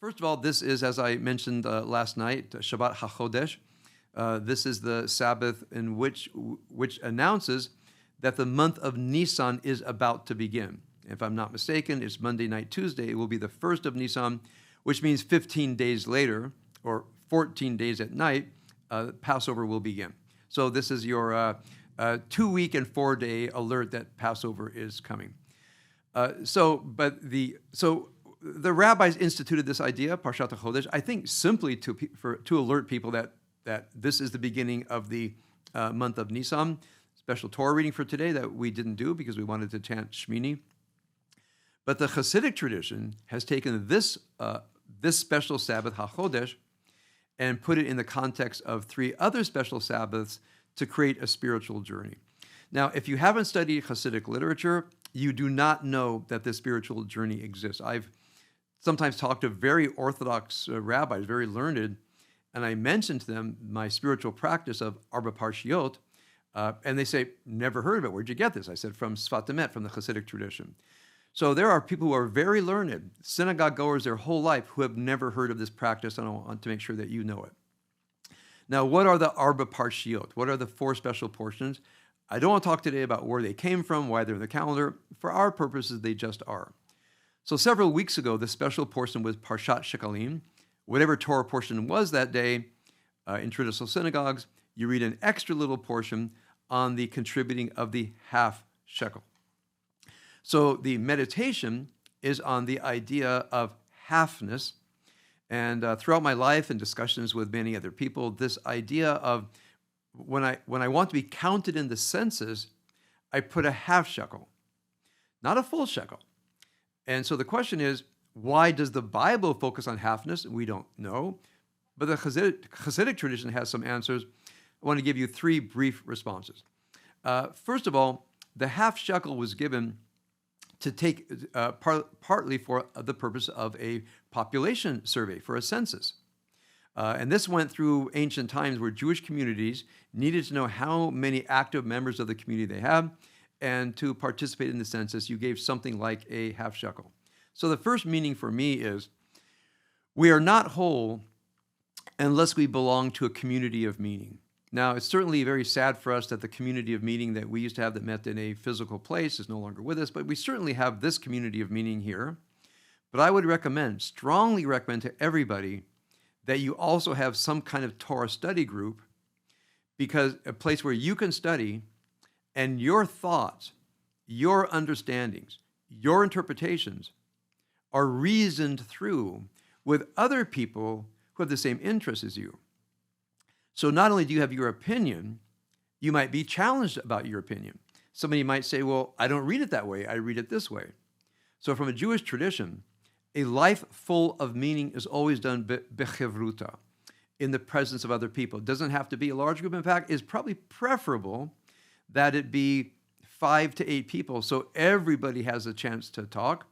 First of all, this is, as I mentioned last night, Shabbat HaChodesh. This is the Sabbath in which announces that the month of Nisan is about to begin. If I'm not mistaken, it's Monday night, Tuesday. It will be the first of Nisan, which means 15 days later, or 14 days at night, Passover will begin. So this is your 2-week and 4-day alert that Passover is coming. So the rabbis instituted this idea, Parshat HaChodesh, I think simply to alert people that this is the beginning of the month of Nisan. Special Torah reading for today that we didn't do because we wanted to chant Shmini. But the Hasidic tradition has taken this special Sabbath, HaChodesh, and put it in the context of 3 other special Sabbaths to create a spiritual journey. Now, if you haven't studied Hasidic literature, you do not know that this spiritual journey exists. I've sometimes talked to very Orthodox rabbis, very learned, and I mentioned to them my spiritual practice of Arba Parshiot, and they say, never heard of it. Where'd you get this? I said, from Sfat Emet, from the Hasidic tradition. So there are people who are very learned, synagogue goers their whole life, who have never heard of this practice, and I want to make sure that you know it. Now, what are the Arba Parshiot? What are the 4 special portions? I don't want to talk today about where they came from, why they're in the calendar. For our purposes, they just are. So several weeks ago, the special portion was Parshat Shekalim. Whatever Torah portion was that day, in traditional synagogues, you read an extra little portion on the contributing of the half shekel. So the meditation is on the idea of halfness. And throughout my life and discussions with many other people, this idea of when I want to be counted in the census, I put a half shekel, not a full shekel. And so the question is, why does the Bible focus on halfness? We don't know. But the Hasidic tradition has some answers. I want to give you 3 brief responses. First of all, the half shekel was given to take partly for the purpose of a population survey, for a census. And this went through ancient times where Jewish communities needed to know how many active members of the community they have, and to participate in the census, you gave something like a half shekel. So the first meaning for me is, we are not whole unless we belong to a community of meaning. Now, it's certainly very sad for us that the community of meaning that we used to have that met in a physical place is no longer with us, but we certainly have this community of meaning here. But I would strongly recommend to everybody that you also have some kind of Torah study group, because a place where you can study and your thoughts, your understandings, your interpretations are reasoned through with other people who have the same interests as you. So not only do you have your opinion, you might be challenged about your opinion. Somebody might say, well, I don't read it that way, I read it this way. So from a Jewish tradition, a life full of meaning is always done bechevruta, in the presence of other people. It doesn't have to be a large group. In fact, it's probably preferable that it be 5 to 8 people, so everybody has a chance to talk.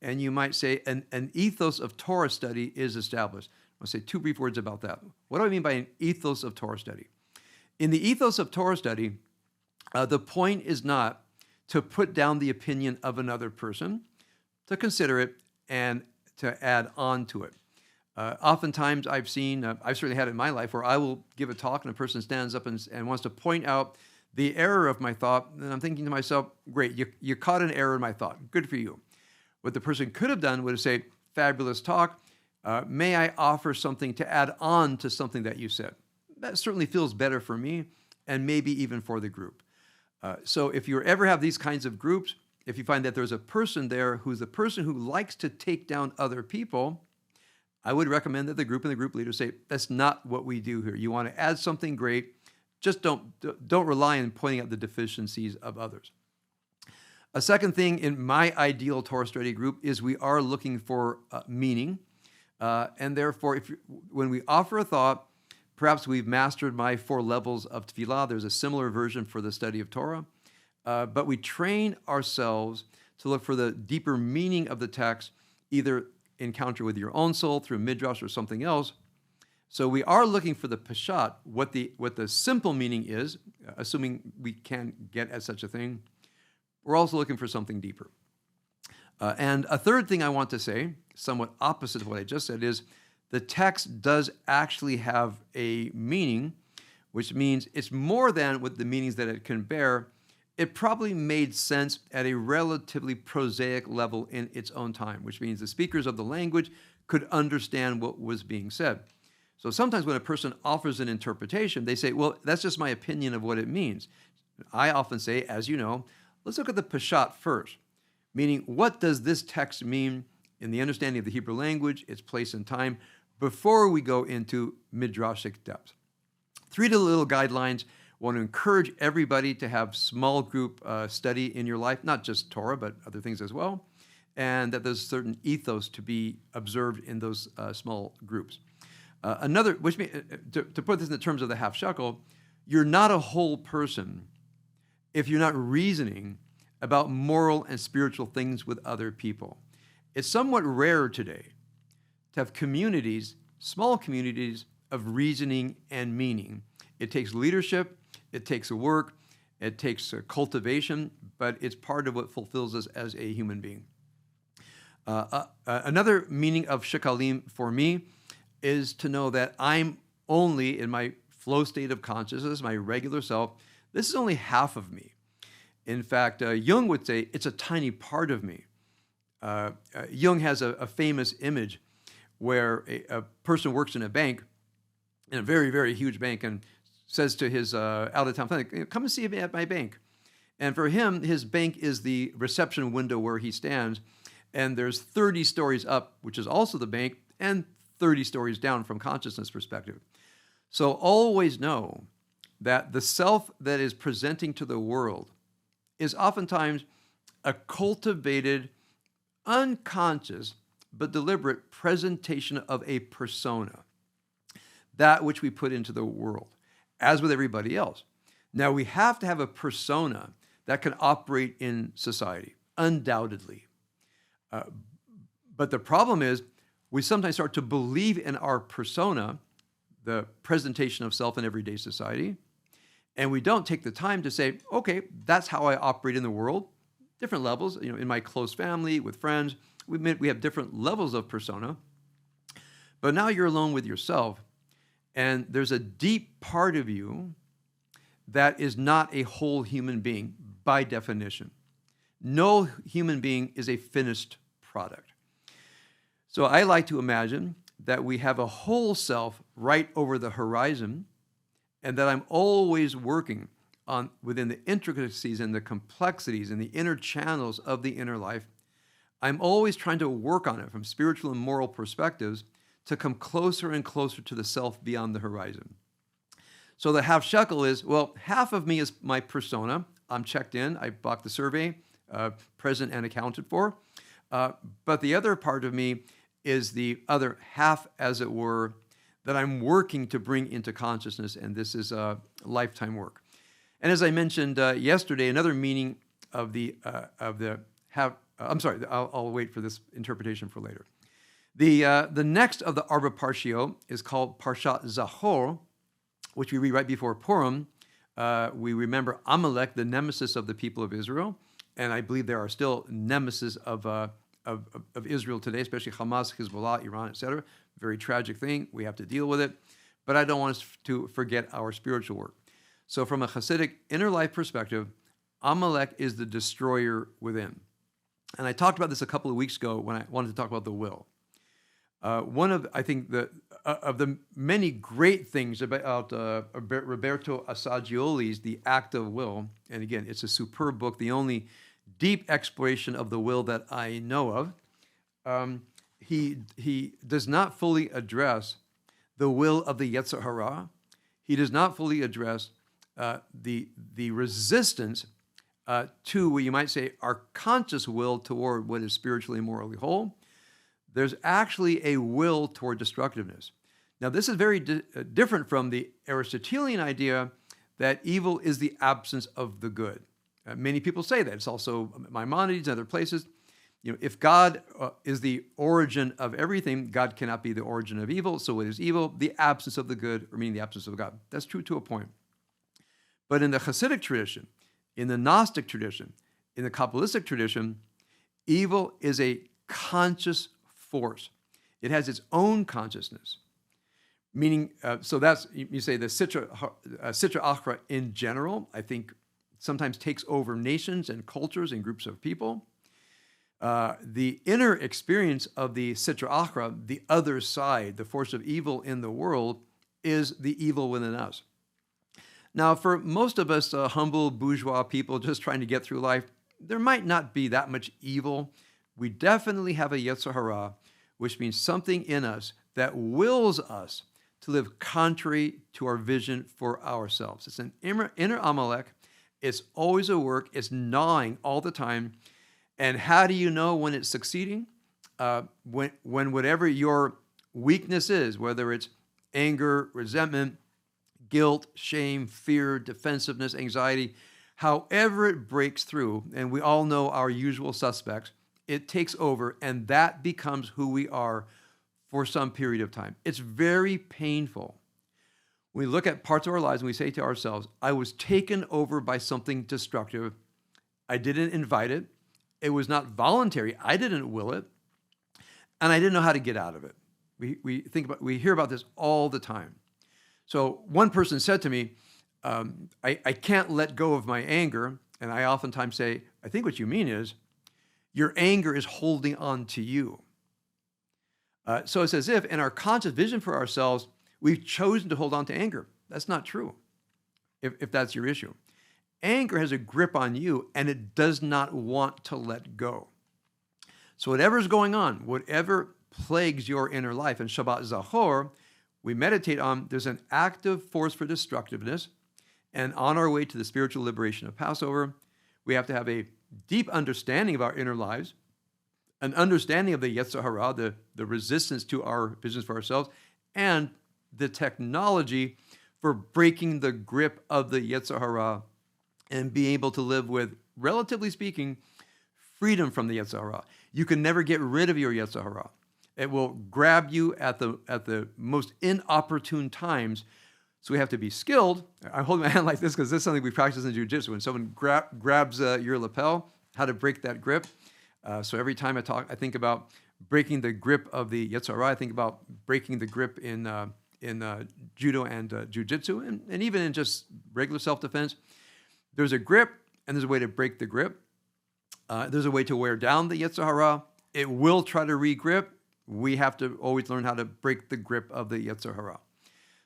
And you might say an ethos of Torah study is established. I'll say 2 brief words about that. What do I mean by an ethos of Torah study? In the ethos of Torah study, the point is not to put down the opinion of another person, to consider it and to add on to it. Oftentimes I've seen, I've certainly had it in my life, where I will give a talk and a person stands up and wants to point out the error of my thought, and I'm thinking to myself, great, you caught an error in my thought, good for you. What the person could have done would have said, fabulous talk, may I offer something to add on to something that you said? That certainly feels better for me, and maybe even for the group. So if you ever have these kinds of groups, if you find that there's a person there who's the person who likes to take down other people, I would recommend that the group and the group leader say, that's not what we do here. You want to add something great, just don't rely on pointing out the deficiencies of others. A second thing in my ideal Torah study group is we are looking for meaning. And therefore, when we offer a thought, perhaps we've mastered my 4 levels of tefillah. There's a similar version for the study of Torah. But we train ourselves to look for the deeper meaning of the text, either encounter with your own soul through midrash or something else. So we are looking for the peshat, what the simple meaning is, assuming we can get at such a thing. We're also looking for something deeper. And a third thing I want to say, somewhat opposite of what I just said, is the text does actually have a meaning, which means it's more than what the meanings that it can bear. It probably made sense at a relatively prosaic level in its own time, which means the speakers of the language could understand what was being said. So sometimes when a person offers an interpretation, they say, well, that's just my opinion of what it means. I often say, as you know, let's look at the Peshat first, meaning what does this text mean in the understanding of the Hebrew language, its place and time, before we go into midrashic depth. 3 little guidelines. I want to encourage everybody to have small group study in your life, not just Torah, but other things as well, and that there's a certain ethos to be observed in those small groups. Another, which means, to put this in the terms of the half shekel, you're not a whole person if you're not reasoning about moral and spiritual things with other people. It's somewhat rare today to have communities, small communities of reasoning and meaning. It takes leadership, it takes work, it takes cultivation, but it's part of what fulfills us as a human being. Another meaning of shekalim for me is to know that I'm only in my flow state of consciousness, my regular self. This is only half of me. In fact, Jung would say it's a tiny part of me. Jung has a famous image where a person works in a bank, in a very, very huge bank, and says to his out-of-town friend, come and see me at my bank. And for him, his bank is the reception window where he stands, and there's 30 stories up, which is also the bank, and 30 stories down from consciousness perspective. So always know that the self that is presenting to the world is oftentimes a cultivated, unconscious, but deliberate presentation of a persona, that which we put into the world, as with everybody else. Now, we have to have a persona that can operate in society, undoubtedly. But the problem is, we sometimes start to believe in our persona, the presentation of self in everyday society, and we don't take the time to say, okay, that's how I operate in the world. Different levels, in my close family, with friends, we have different levels of persona. But now you're alone with yourself, and there's a deep part of you that is not a whole human being by definition. No human being is a finished product. So I like to imagine that we have a whole self right over the horizon, and that I'm always working on within the intricacies and the complexities and the inner channels of the inner life. I'm always trying to work on it from spiritual and moral perspectives to come closer and closer to the self beyond the horizon. So the half shekel is, well, half of me is my persona. I'm checked in. I blocked the survey, present and accounted for. But the other part of me is the other half, as it were, that I'm working to bring into consciousness, and this is lifetime work. And as I mentioned yesterday, another meaning of the I'll wait for this interpretation for later. The next of the Arba Parshio is called Parshat Zachor, which we read right before Purim. We remember Amalek, the nemesis of the people of Israel, and I believe there are still nemesis of Israel today, especially Hamas, Hezbollah, Iran, etc. Very tragic thing. We have to deal with it. But I don't want us to forget our spiritual work. So from a Hasidic inner life perspective, Amalek is the destroyer within. And I talked about this a couple of weeks ago when I wanted to talk about the will. One of, I think, the many great things about Roberto Assagioli's The Act of Will, and again, it's a superb book, the only deep exploration of the will that I know of. He does not fully address the will of the Yetzer Hara. He does not fully address the resistance to what you might say our conscious will toward what is spiritually and morally whole. There's actually a will toward destructiveness. Now, this is very different from the Aristotelian idea that evil is the absence of the good. Many people say that. It's also Maimonides and other places. If God is the origin of everything, God cannot be the origin of evil. So what is evil? The absence of the good, or meaning the absence of God. That's true to a point. But in the Hasidic tradition, in the Gnostic tradition, in the Kabbalistic tradition, Evil is a conscious force. It has its own consciousness. Meaning, so that's, you say the Sitra Achra in general, I think sometimes takes over nations and cultures and groups of people. The inner experience of the Sitra Achra, the other side, the force of evil in the world, is the evil within us. Now, for most of us humble bourgeois people just trying to get through life, there might not be that much evil. We definitely have a Yetzer Hara, which means something in us that wills us to live contrary to our vision for ourselves. It's an inner Amalek. It's always at work. It's gnawing all the time. And how do you know when it's succeeding? When whatever your weakness is, whether it's anger, resentment, guilt, shame, fear, defensiveness, anxiety, however it breaks through, and we all know our usual suspects, it takes over, and that becomes who we are for some period of time. It's very painful. We look at parts of our lives and we say to ourselves, I was taken over by something destructive. I didn't invite it. It was not voluntary. I didn't will it. And I didn't know how to get out of it. We hear about this all the time. So one person said to me, I can't let go of my anger. And I oftentimes say, I think what you mean is your anger is holding on to you. So it's as if in our conscious vision for ourselves, we've chosen to hold on to anger. That's not true, if that's your issue. Anger has a grip on you, and it does not want to let go. So whatever's going on, whatever plagues your inner life, in Shabbat Zachor, we meditate on there's an active force for destructiveness, and on our way to the spiritual liberation of Passover, we have to have a deep understanding of our inner lives, an understanding of the Yetzer Hara, the resistance to our visions for ourselves, and the technology for breaking the grip of the Yetzer Hara and being able to live with, relatively speaking, freedom from the Yetzer Hara. You can never get rid of your Yetzer Hara. It will grab you at the most inopportune times. So we have to be skilled. I'm holding my hand like this because this is something we practice in jiu-jitsu. When someone grabs your lapel, how to break that grip. So every time I think about breaking the grip of the Yetzer Hara. I think about breaking the grip in judo and jiu-jitsu, and even in just regular self-defense. There's a grip, and there's a way to break the grip. There's a way to wear down the Yetzer Hara. It will try to re-grip. We have to always learn how to break the grip of the Yetzer Hara.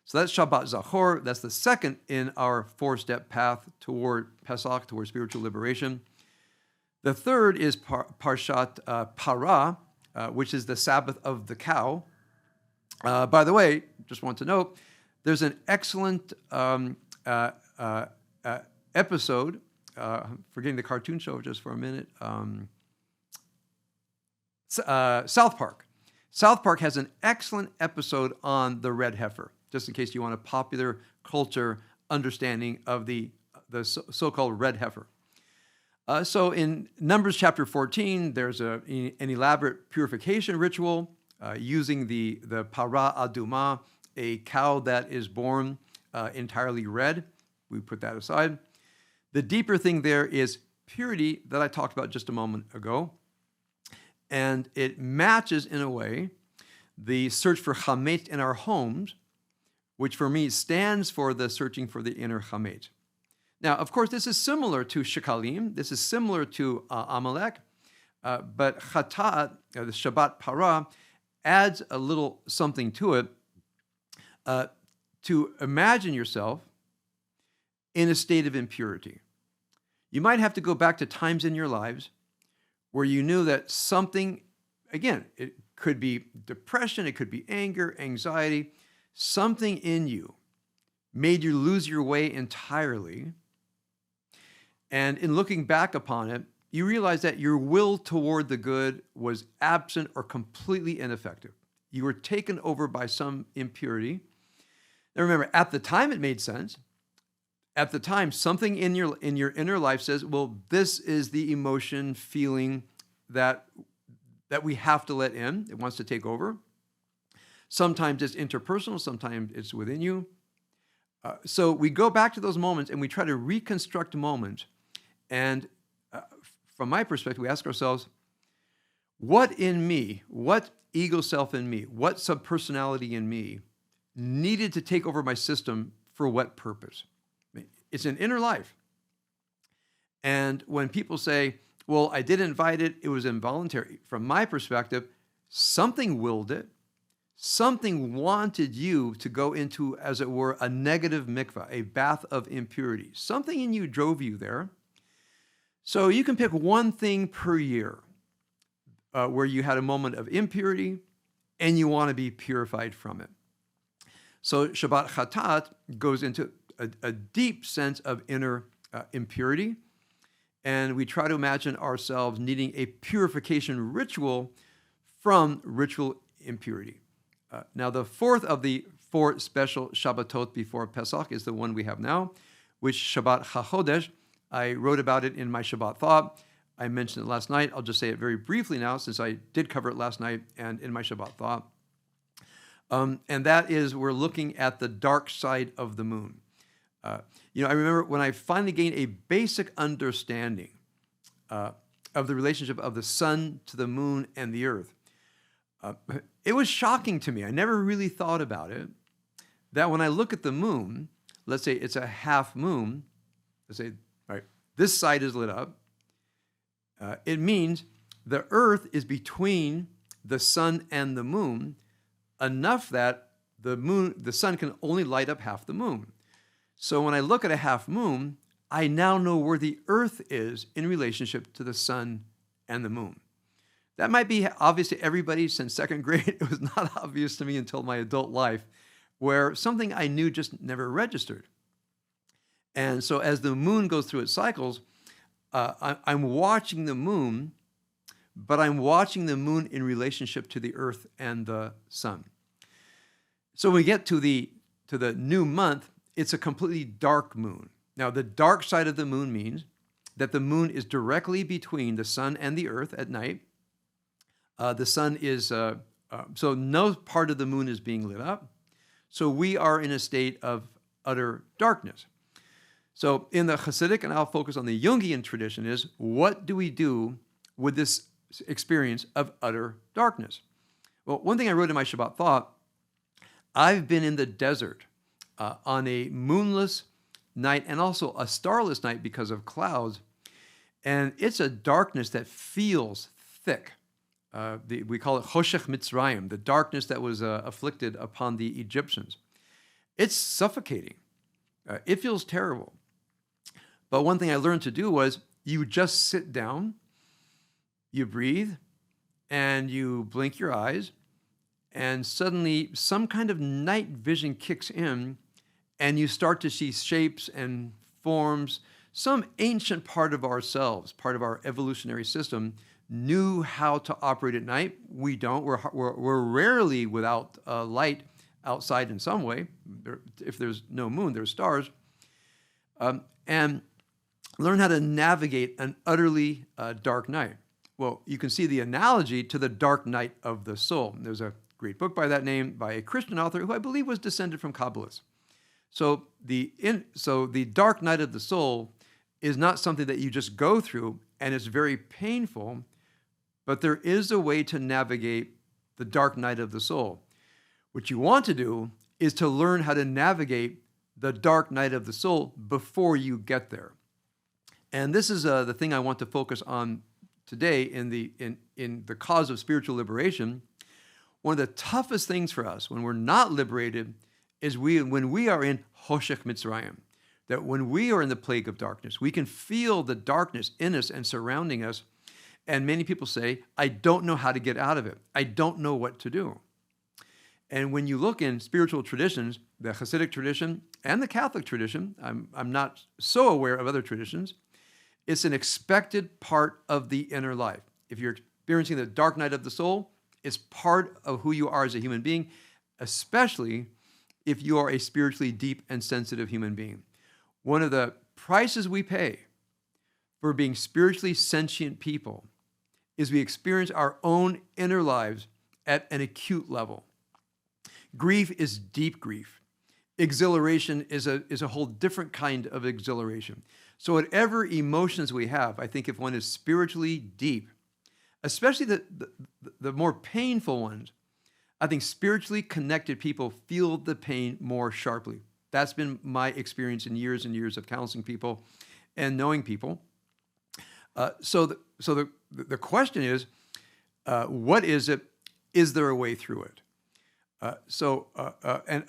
So that's Shabbat Zachor. That's the second in our four-step path toward Pesach, toward spiritual liberation. The third is Parshat Para, which is the Sabbath of the cow. By the way, just want to note, there's an excellent episode, forgetting the cartoon show just for a minute, South Park. South Park has an excellent episode on the red heifer, just in case you want a popular culture understanding of the so-called red heifer. So in Numbers chapter 14, there's an elaborate purification ritual using the para aduma, a cow that is born entirely red. We put that aside. The deeper thing there is purity that I talked about just a moment ago. And it matches, in a way, the search for chametz in our homes, which for me stands for the searching for the inner chametz. Now, of course, this is similar to shekalim. This is similar to Amalek. But chatat, the Shabbat Para, adds a little something to it to imagine yourself in a state of impurity. You might have to go back to times in your lives where you knew that something, again, it could be depression, it could be anger, anxiety, something in you made you lose your way entirely. And in looking back upon it, you realize that your will toward the good was absent or completely ineffective. You were taken over by some impurity. Now remember, at the time it made sense. At the time, something in your inner life says, well, this is the emotion, feeling that we have to let in. It wants to take over. Sometimes it's interpersonal, sometimes it's within you. So we go back to those moments and we try to reconstruct moments. And from my perspective, we ask ourselves, What in me, what ego self in me, what subpersonality in me needed to take over my system for what purpose? It's an inner life. And when people say, well, I did invite it, it was involuntary. From my perspective, something willed it. Something wanted you to go into, as it were, a negative mikvah, a bath of impurity. Something in you drove you there. So you can pick one thing per year where you had a moment of impurity and you want to be purified from it. So Shabbat Chatat goes into a deep sense of inner impurity. And we try to imagine ourselves needing a purification ritual from ritual impurity. Now, the fourth of the 4 special Shabbatot before Pesach is the one we have now, which Shabbat HaChodesh. I wrote about it in my Shabbat thought. I mentioned it last night. I'll just say it very briefly now, since I did cover it last night and in my Shabbat thought. And that is, we're looking at the dark side of the moon. I remember when I finally gained a basic understanding of the relationship of the sun to the moon and the earth. It was shocking to me. I never really thought about it, that when I look at the moon, let's say it's a half moon, let's say, right, this side is lit up. It means the earth is between the sun and the moon enough that the sun can only light up half the moon. So when I look at a half moon, I now know where the earth is in relationship to the sun and the moon. That might be obvious to everybody since second grade. It was not obvious to me until my adult life, where something I knew just never registered. And so as the moon goes through its cycles, I'm watching the moon, but I'm watching the moon in relationship to the earth and the sun. So when we get to the new month, it's a completely dark moon. Now, the dark side of the moon means that the moon is directly between the sun and the earth at night. The sun is, so no part of the moon is being lit up. So we are in a state of utter darkness. So in the Hasidic, and I'll focus on the Jungian tradition, is what do we do with this experience of utter darkness? Well, one thing I wrote in my Shabbat thought, I've been in the desert on a moonless night and also a starless night because of clouds. And it's a darkness that feels thick. We call it Choshech Mitzrayim, the darkness that was afflicted upon the Egyptians. It's suffocating. It feels terrible. But one thing I learned to do was you just sit down, you breathe, and you blink your eyes, and suddenly some kind of night vision kicks in, and you start to see shapes and forms. Some ancient part of ourselves, part of our evolutionary system, knew how to operate at night. We don't. We're rarely without light outside in some way. If there's no moon, there's stars. And learn how to navigate an utterly dark night. Well, you can see the analogy to the dark night of the soul. There's a great book by that name by a Christian author who I believe was descended from Kabbalists. So the dark night of the soul is not something that you just go through and it's very painful, but there is a way to navigate the dark night of the soul. What you want to do is to learn how to navigate the dark night of the soul before you get there. And this is the thing I want to focus on today in the cause of spiritual liberation. One of the toughest things for us when we're not liberated is when we are in Choshech Mitzrayim, that when we are in the plague of darkness, we can feel the darkness in us and surrounding us. And many people say, I don't know how to get out of it. I don't know what to do. And when you look in spiritual traditions, the Hasidic tradition and the Catholic tradition, I'm not so aware of other traditions, it's an expected part of the inner life. If you're experiencing the dark night of the soul, it's part of who you are as a human being, especially if you are a spiritually deep and sensitive human being. One of the prices we pay for being spiritually sentient people is we experience our own inner lives at an acute level. Grief is deep grief. Exhilaration is a whole different kind of exhilaration. So whatever emotions we have, I think if one is spiritually deep, especially the more painful ones. I think spiritually connected people feel the pain more sharply. That's been my experience in years and years of counseling people and knowing people. So the question is, what is it? Is there a way through it? And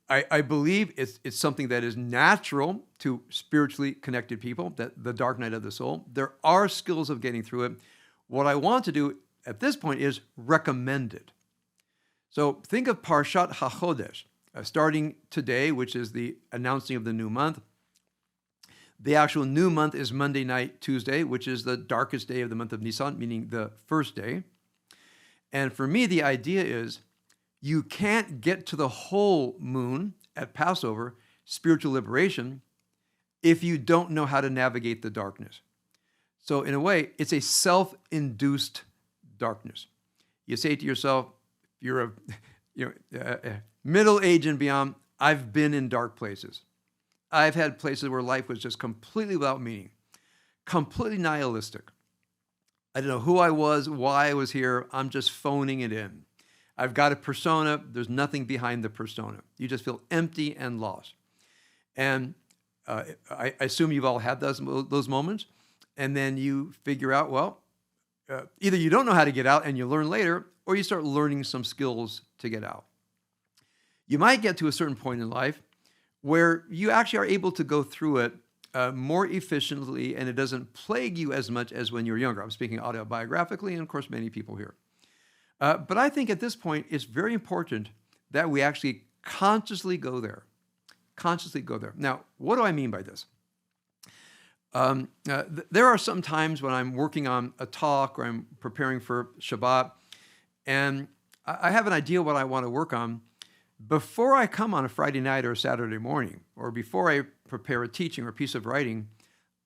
I believe it's something that is natural to spiritually connected people, that the dark night of the soul. There are skills of getting through it. What I want to do at this point is recommend it. So think of Parshat HaChodesh, starting today, which is the announcing of the new month. The actual new month is Monday night, Tuesday, which is the darkest day of the month of Nisan, meaning the first day. And for me, the idea is you can't get to the whole moon at Passover, spiritual liberation, if you don't know how to navigate the darkness. So in a way, it's a self-induced darkness. You say to yourself, you're middle age and beyond, I've been in dark places. I've had places where life was just completely without meaning, completely nihilistic. I don't know who I was, why I was here. I'm just phoning it in. I've got a persona. There's nothing behind the persona. You just feel empty and lost. And I assume you've all had those moments. And then you figure out, well, either you don't know how to get out and you learn later, or you start learning some skills to get out. You might get to a certain point in life where you actually are able to go through it more efficiently, and it doesn't plague you as much as when you're younger. I'm speaking autobiographically, and of course, many people here. But I think at this point, it's very important that we actually consciously go there. Consciously go there. Now, what do I mean by this? There are some times when I'm working on a talk or I'm preparing for Shabbat, and I have an idea what I want to work on. Before I come on a Friday night or a Saturday morning, or before I prepare a teaching or a piece of writing,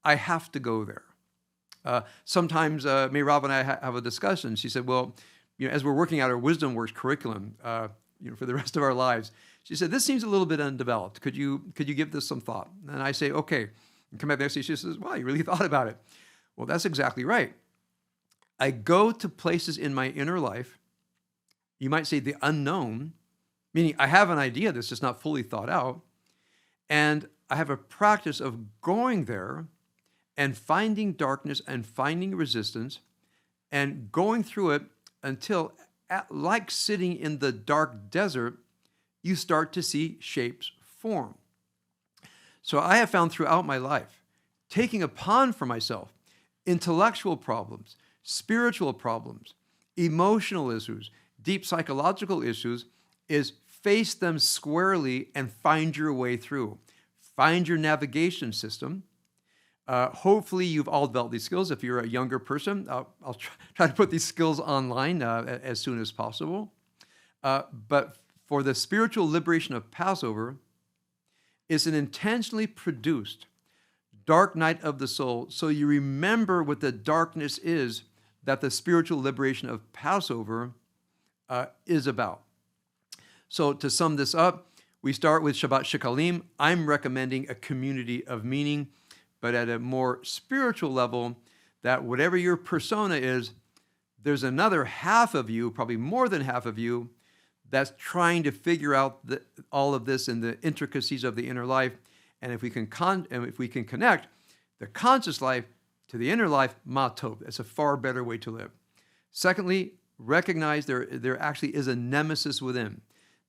I have to go there. Sometimes Meirav and I have a discussion. She said, well, as we're working out our Wisdom Works curriculum, for the rest of our lives, she said, this seems a little bit undeveloped. Could you give this some thought? And I say, okay. And come back next day, she says, wow, you really thought about it. Well, that's exactly right. I go to places in my inner life, you might say the unknown, meaning I have an idea that's just not fully thought out, and I have a practice of going there and finding darkness and finding resistance and going through it until, like sitting in the dark desert, you start to see shapes form. So I have found throughout my life, taking upon for myself intellectual problems, spiritual problems, emotional issues, deep psychological issues, is face them squarely and find your way through. Find your navigation system. Hopefully you've all developed these skills. If you're a younger person, I'll try to put these skills online as soon as possible. But for the spiritual liberation of Passover, it's an intentionally produced dark night of the soul, so you remember what the darkness is that the spiritual liberation of Passover is about. So to sum this up, we start with Shabbat Shekalim. I'm recommending a community of meaning, but at a more spiritual level, that whatever your persona is, there's another half of you, probably more than half of you, that's trying to figure out all of this and the intricacies of the inner life. And if we can connect the conscious life to the inner life, ma tov, that's a far better way to live. Secondly, recognize there actually is a nemesis within.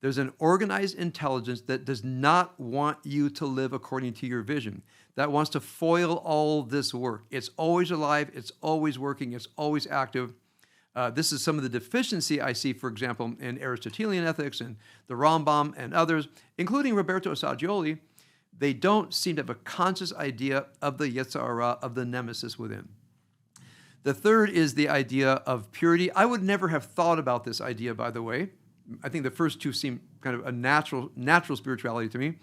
There's an organized intelligence that does not want you to live according to your vision, that wants to foil all this work. It's always alive, it's always working, it's always active. This is some of the deficiency I see, for example, in Aristotelian ethics and the Rambam and others, including Roberto Saggioli. They don't seem to have a conscious idea of the Yetzer Hara, of the nemesis within. The third is the idea of purity. I would never have thought about this idea, by the way. I think the first two seem kind of a natural spirituality to me.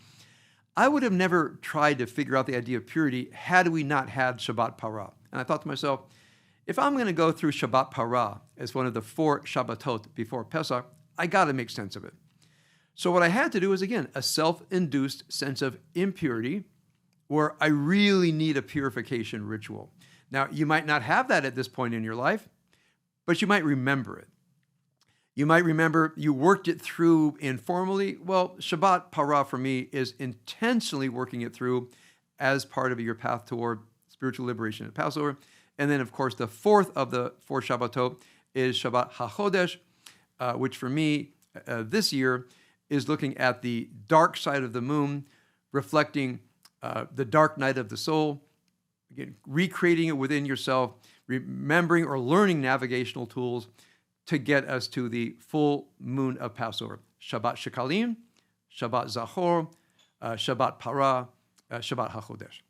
I would have never tried to figure out the idea of purity had we not had Shabbat Parah. And I thought to myself, if I'm going to go through Shabbat Parah as one of the 4 Shabbatot before Pesach, I got to make sense of it. So what I had to do is, again, a self-induced sense of impurity where I really need a purification ritual. Now, you might not have that at this point in your life, but you might remember it. You might remember you worked it through informally. Well, Shabbat Parah for me is intentionally working it through as part of your path toward spiritual liberation at Passover. And then, of course, the fourth of the four Shabbatot is Shabbat HaChodesh, which for me this year is looking at the dark side of the moon, reflecting the dark night of the soul, again, recreating it within yourself, remembering or learning navigational tools to get us to the full moon of Passover. Shabbat Shekalim, Shabbat Zachor, Shabbat Parah, Shabbat HaChodesh.